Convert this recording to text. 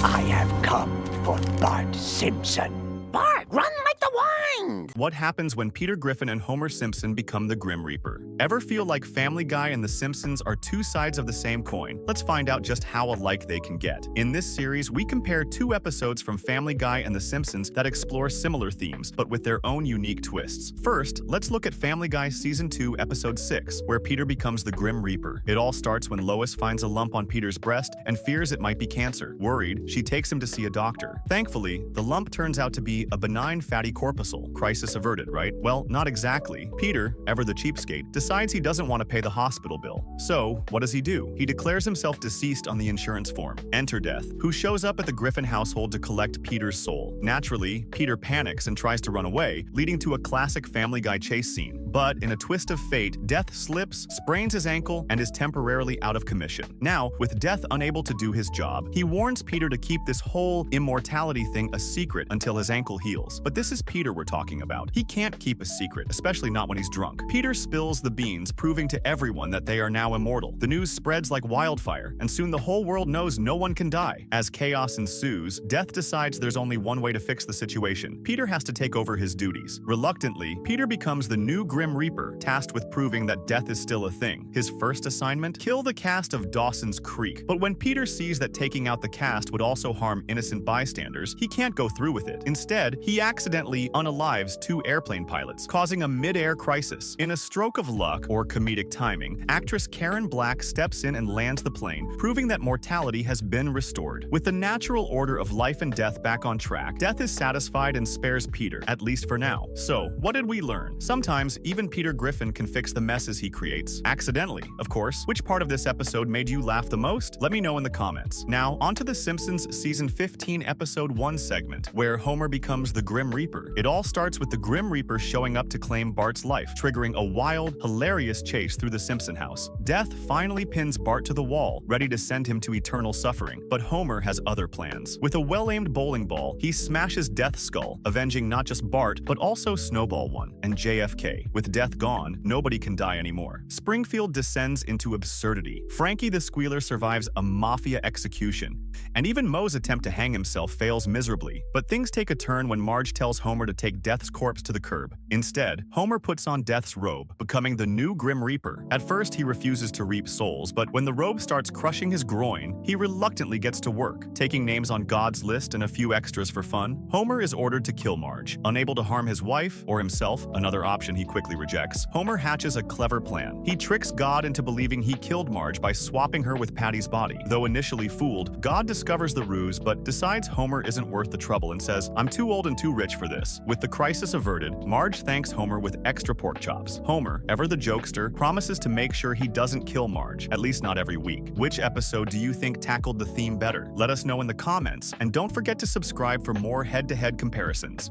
I have come for Bart Simpson. Bart, run like the wind! What happens when Peter Griffin and Homer Simpson become the Grim Reaper? Ever feel like Family Guy and The Simpsons are two sides of the same coin? Let's find out just how alike they can get. In this series, we compare two episodes from Family Guy and The Simpsons that explore similar themes, but with their own unique twists. First, let's look at Family Guy Season 2, Episode 6, where Peter becomes the Grim Reaper. It all starts when Lois finds a lump on Peter's breast and fears it might be cancer. Worried, she takes him to see a doctor. Thankfully, the lump turns out to be a benign fatty corpuscle. Crisis averted, right? Well, not exactly. Peter, ever the cheapskate, decides he doesn't want to pay the hospital bill. So, what does he do? He declares himself deceased on the insurance form. Enter Death, who shows up at the Griffin household to collect Peter's soul. Naturally, Peter panics and tries to run away, leading to a classic Family Guy chase scene. But in a twist of fate, Death slips, sprains his ankle, and is temporarily out of commission. Now, with Death unable to do his job, he warns Peter to keep this whole immortality thing a secret until his ankle heals. But this is Peter we're talking about. He can't keep a secret, especially not when he's drunk. Peter spills the beans, proving to everyone that they are now immortal. The news spreads like wildfire, and soon the whole world knows no one can die. As chaos ensues, Death decides there's only one way to fix the situation. Peter has to take over his duties. Reluctantly, Peter becomes the new Grim Reaper, tasked with proving that death is still a thing. His first assignment? Kill the cast of Dawson's Creek. But when Peter sees that taking out the cast would also harm innocent bystanders, he can't go through with it. Instead, he accidentally unalives two airplane pilots, causing a mid-air crisis. In a stroke of luck, or comedic timing, actress Karen Black steps in and lands the plane, proving that mortality has been restored. With the natural order of life and death back on track, Death is satisfied and spares Peter, at least for now. So, what did we learn? Sometimes, even Peter Griffin can fix the messes he creates. Accidentally, of course. Which part of this episode made you laugh the most? Let me know in the comments. Now, onto The Simpsons Season 15 Episode 1 segment, where Homer becomes the Grim Reaper. It all starts with the Grim Reaper showing up to claim Bart's life, triggering a wild, hilarious chase through the Simpson house. Death finally pins Bart to the wall, ready to send him to eternal suffering. But Homer has other plans. With a well-aimed bowling ball, he smashes Death's skull, avenging not just Bart, but also Snowball 1 and JFK. With Death gone, nobody can die anymore. Springfield descends into absurdity. Frankie the Squealer survives a mafia execution, and even Moe's attempt to hang himself fails miserably. But things take a turn when Marge tells Homer to take Death's corpse to the curb. Instead, Homer puts on Death's robe, becoming the new Grim Reaper. At first, he refuses to reap souls, but when the robe starts crushing his groin, he reluctantly gets to work, taking names on God's list and a few extras for fun. Homer is ordered to kill Marge. Unable to harm his wife or himself, another option he quickly rejects, Homer hatches a clever plan. He tricks God into believing he killed Marge by swapping her with Patty's body. Though initially fooled, God discovers the ruse but decides Homer isn't worth the trouble and says, "I'm too old and too rich for this." With the crisis averted, Marge thanks Homer with extra pork chops. Homer, ever the jokester, promises to make sure he doesn't kill Marge, at least not every week. Which episode do you think tackled the theme better? Let us know in the comments, and don't forget to subscribe for more head-to-head comparisons.